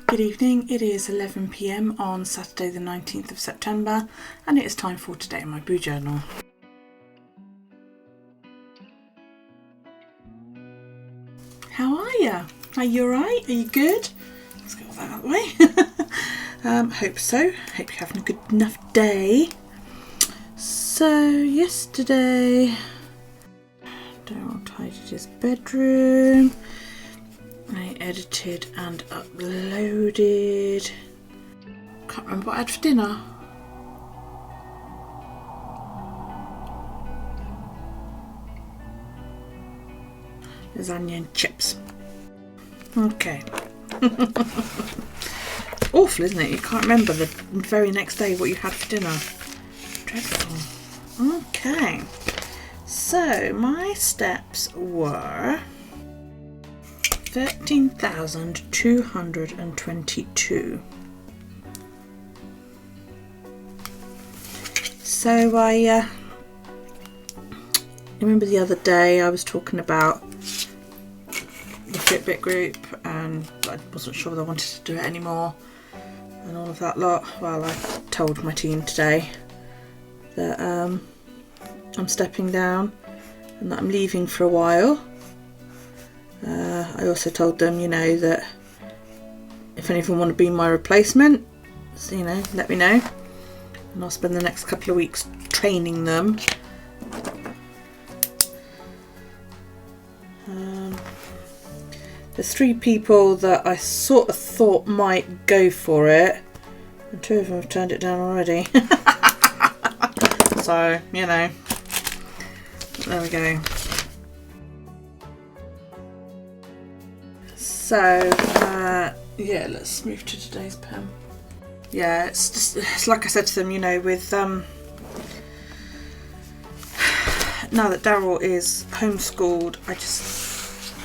Good evening, it is 11 PM on Saturday the 19th of September and it is time for Today in My Boo Journal. How are you? Are you alright? Are you good? Let's get all that out of the way. Hope so. Hope you're having a good enough day. So yesterday, Daryl tidied his bedroom. I edited and uploaded. Can't remember what I had for dinner. Lasagna and chips. Okay. Awful, isn't it? You can't remember the very next day what you had for dinner. Dreadful. Okay. So my steps were 13,222. So I remember the other day I was talking about the Fitbit group and I wasn't sure whether I wanted to do it anymore and all of that lot. Well, I told my team today that I'm stepping down and that I'm leaving for a while. I also told them, that if anyone want to be my replacement, let me know. And I'll spend the next couple of weeks training them. There's 3 people that I sort of thought might go for it, and 2 of them have turned it down already. So, there we go. So, yeah, let's move to today's poem. Yeah, it's like I said to them, with now that Daryl is homeschooled, I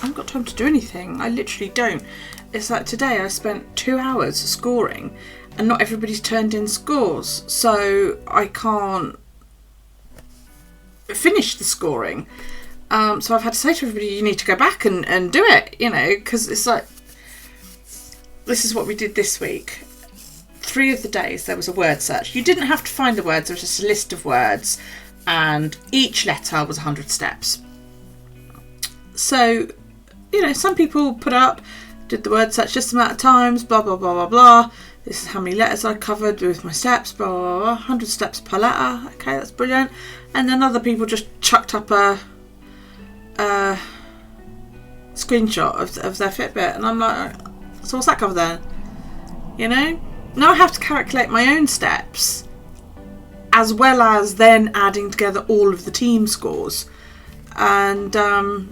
haven't got time to do anything. I literally don't. It's like today I spent 2 hours scoring and not everybody's turned in scores, so I can't finish the scoring. So I've had to say to everybody, you need to go back and do it, because it's like, this is what we did this week. 3 of the days there was a word search. You didn't have to find the words, there was just a list of words and each letter was 100 steps. So, some people put up, did the word search this amount of times, blah, blah, blah, blah, blah. This is how many letters I covered with my steps, blah, blah, blah, 100 steps per letter. Okay, that's brilliant. And then other people just chucked up a screenshot of their Fitbit, and I'm like, so what's that cover then? Now I have to calculate my own steps as well as then adding together all of the team scores, and I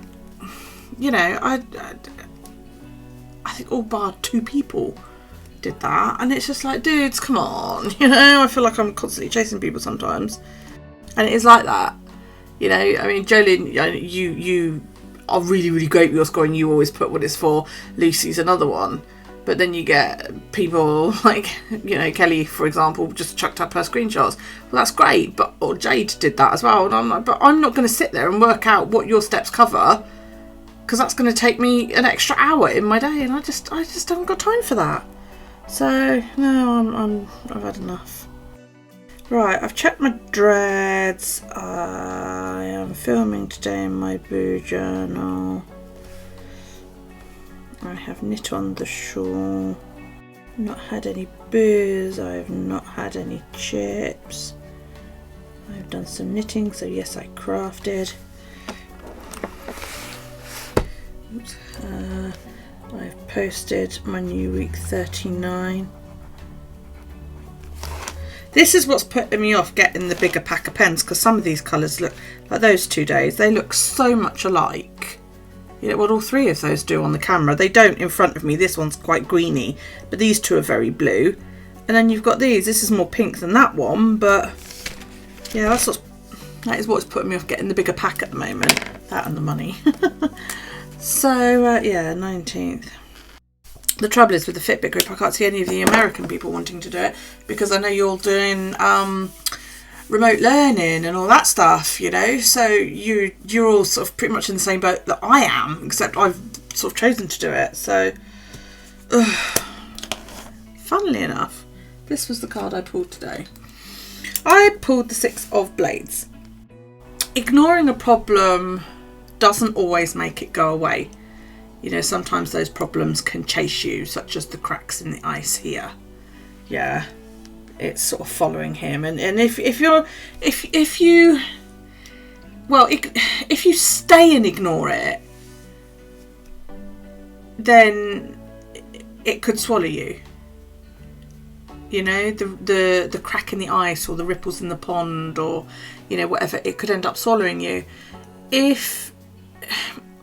think all bar 2 people did that, and it's just like, dudes, come on. I feel like I'm constantly chasing people sometimes, and it is like that. Jolene, you are really, really great with your scoring. You always put what it's for. Lucy's another one. But then you get people like, Kelly, for example, just chucked up her screenshots. Well, that's great, or Jade did that as well. And I'm like, but I'm not going to sit there and work out what your steps cover, because that's going to take me an extra hour in my day, and I just haven't got time for that. So no, I've had enough. Right, I've checked my dreads. I am filming today in my boo journal. I have knit on the shawl. Not had any boos. I have not had any chips. I've done some knitting, so yes, I crafted. Oops. I've posted my new week 39. This is what's putting me off getting the bigger pack of pens, because some of these colours look like those 2 days. They look so much alike. What all 3 of those do on the camera. They don't in front of me. This one's quite greeny, but these 2 are very blue. And then you've got these. This is more pink than that one, but yeah, that is what's putting me off getting the bigger pack at the moment. That and the money. So yeah, 19th. The trouble is with the Fitbit group, I can't see any of the American people wanting to do it, because I know you're all doing remote learning and all that stuff, so you're all sort of pretty much in the same boat that I am, except I've sort of chosen to do it. So funnily enough, this was the card I pulled today. I pulled the Six of Blades. Ignoring a problem doesn't always make it go away. You know, sometimes those problems can chase you, such as the cracks in the ice here. Yeah, it's sort of following him. And if you stay and ignore it, then it could swallow you. You know, the crack in the ice or the ripples in the pond, or, you know, whatever, it could end up swallowing you. If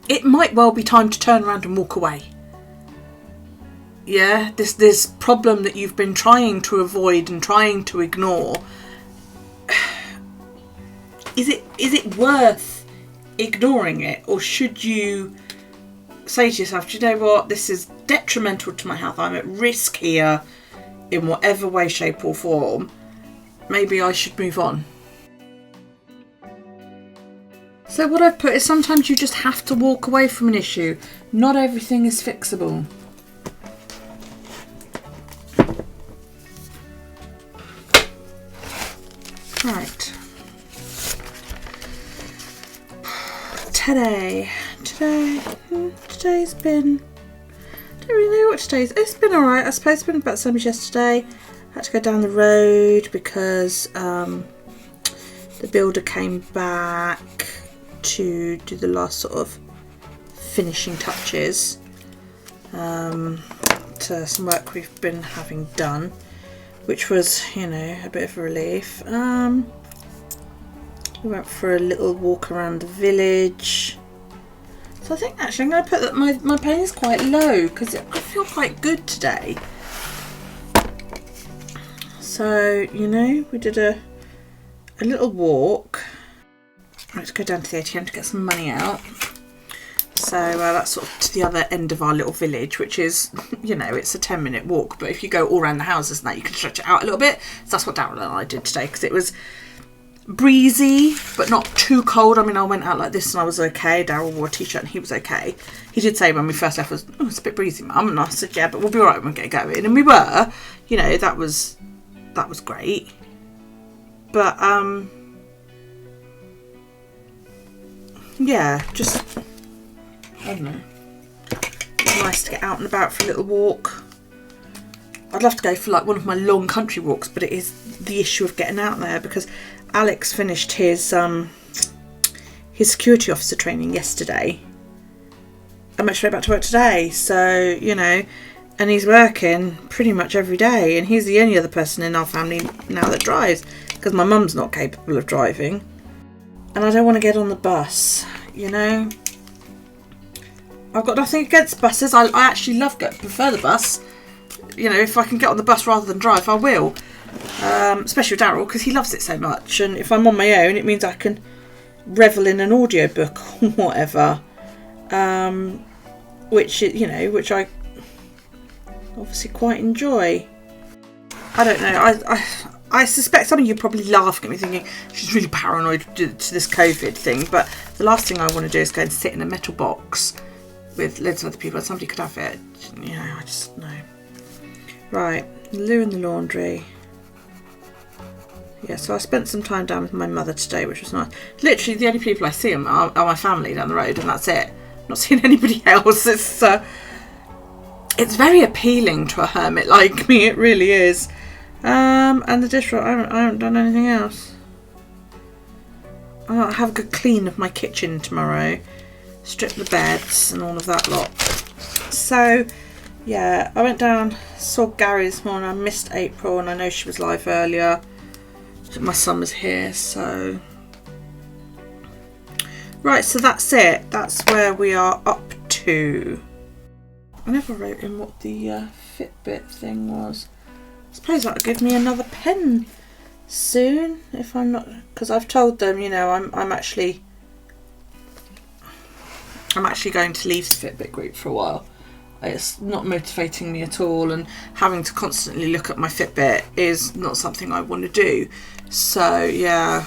it might well be time to turn around and walk away. Yeah, this problem that you've been trying to avoid and trying to ignore, is it worth ignoring it, or should you say to yourself, do you know what, this is detrimental to my health, I'm at risk here in whatever way, shape or form, maybe I should move on. So what I've put is sometimes you just have to walk away from an issue. Not everything is fixable. Right. Today's been, I don't really know what today's, it's been alright. I suppose it's been about so much yesterday. I had to go down the road because the builder came back to do the last sort of finishing touches to some work we've been having done, which was, you know, a bit of a relief. We went for a little walk around the village. So I think actually I'm going to put that my pain is quite low because I feel quite good today. So, you know, we did a little walk. Let's go down to the ATM to get some money out. So that's sort of to the other end of our little village, which is, you know, it's a 10-minute walk, but if you go all around the houses and that, you can stretch it out a little bit. So that's what Darryl and I did today, because it was breezy but not too cold. I mean, I went out like this and I was okay. Darryl wore a t-shirt and he was okay. He did say when we first left, oh, it's a bit breezy, Mum, and I said, yeah, but we'll be all right when we get going, and we were. You know, that was great. But yeah, just, I don't know, it's nice to get out and about for a little walk. I'd love to go for like one of my long country walks, but it is the issue of getting out there, because Alex finished his security officer training yesterday. I went straight back to work today, so, you know, and he's working pretty much every day, and he's the only other person in our family now that drives, because my mum's not capable of driving. And I don't want to get on the bus, you know. I've got nothing against buses. I actually prefer the bus. You know, if I can get on the bus rather than drive, I will. Especially with Darryl, because he loves it so much. And if I'm on my own, it means I can revel in an audiobook or whatever. Which I obviously quite enjoy. I don't know. I suspect some of you are probably laughing at me thinking she's really paranoid to this COVID thing, but the last thing I want to do is go and sit in a metal box with loads of other people and somebody could have it. You know, I just know. Right, loo in the laundry. Yeah, so I spent some time down with my mother today, which was nice. Literally the only people I see are my family down the road, and that's it. I'm not seeing anybody else. It's very appealing to a hermit like me, it really is. And the dishwasher, I haven't done anything else. I'll have a good clean of my kitchen tomorrow. Strip the beds and all of that lot. So, yeah, I went down, saw Gary this morning. I missed April, and I know she was live earlier. My son was here, so... Right, so that's it. That's where we are up to. I never wrote in what the Fitbit thing was. I suppose that'll give me another pen soon, if I'm not, because I've told them, you know, I'm actually going to leave the Fitbit group for a while. It's not motivating me at all, and having to constantly look at my Fitbit is not something I want to do. So yeah,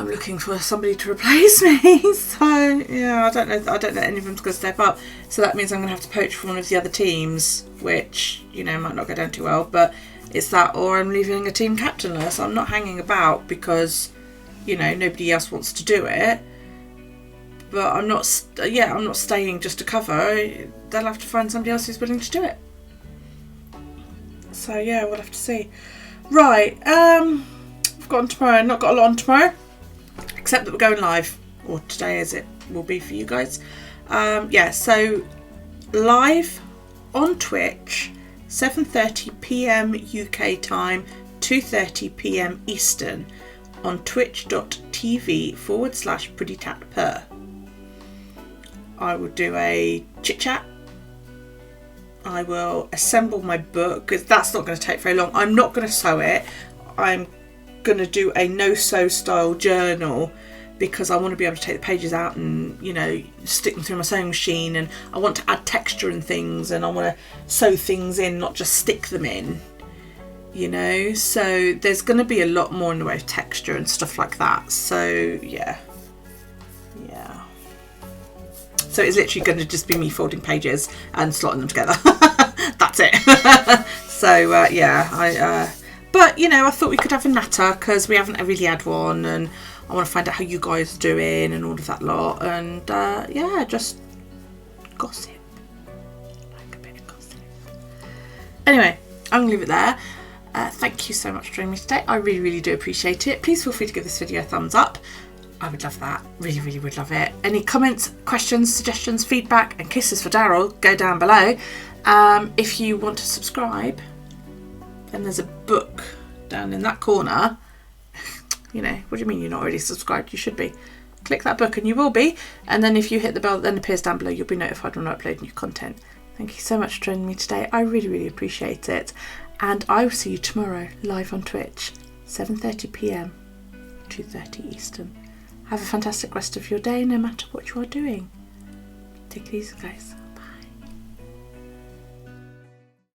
I'm looking for somebody to replace me. So yeah, I don't know any of them's going to step up. So that means I'm going to have to poach for one of the other teams, which, you know, might not go down too well. But it's that, or I'm leaving a team captainless. I'm not hanging about because, you know, nobody else wants to do it. But I'm not staying just to cover. They'll have to find somebody else who's willing to do it. So yeah, we'll have to see. Right, we've got on tomorrow. Not got a lot on tomorrow, except that we're going live, or today as it will be for you guys. Yeah, so live on Twitch, 7:30 PM UK time, 2:30 PM Eastern, on twitch.tv/prettytatper. I will do a chit chat. I will assemble my book, because that's not going to take very long. I'm not going to sew it. I'm going to do a no-sew style journal, because I want to be able to take the pages out and, you know, stick them through my sewing machine, and I want to add texture and things, and I want to sew things in, not just stick them in, you know. So there's going to be a lot more in the way of texture and stuff like that. So yeah. So it's literally going to just be me folding pages and slotting them together. That's it. So yeah, but you know, I thought we could have a natter, because we haven't really had one, and I want to find out how you guys are doing and all of that lot, and yeah, just gossip, like a bit of gossip. Anyway, I'm gonna leave it there. Thank you so much for joining me today. I really do appreciate it. Please feel free to give this video a thumbs up. I would love that. Really would love it. Any comments, questions, suggestions, feedback, and kisses for Daryl, go down below. If you want to subscribe, then there's a book down in that corner. You know, what do you mean you're not already subscribed? You should be. Click that book and you will be. And then if you hit the bell that then appears down below, you'll be notified when I upload new content. Thank you so much for joining me today. I really appreciate it. And I will see you tomorrow live on Twitch, 7:30 PM, 2:30 Eastern. Have a fantastic rest of your day, no matter what you are doing. Take it easy, guys.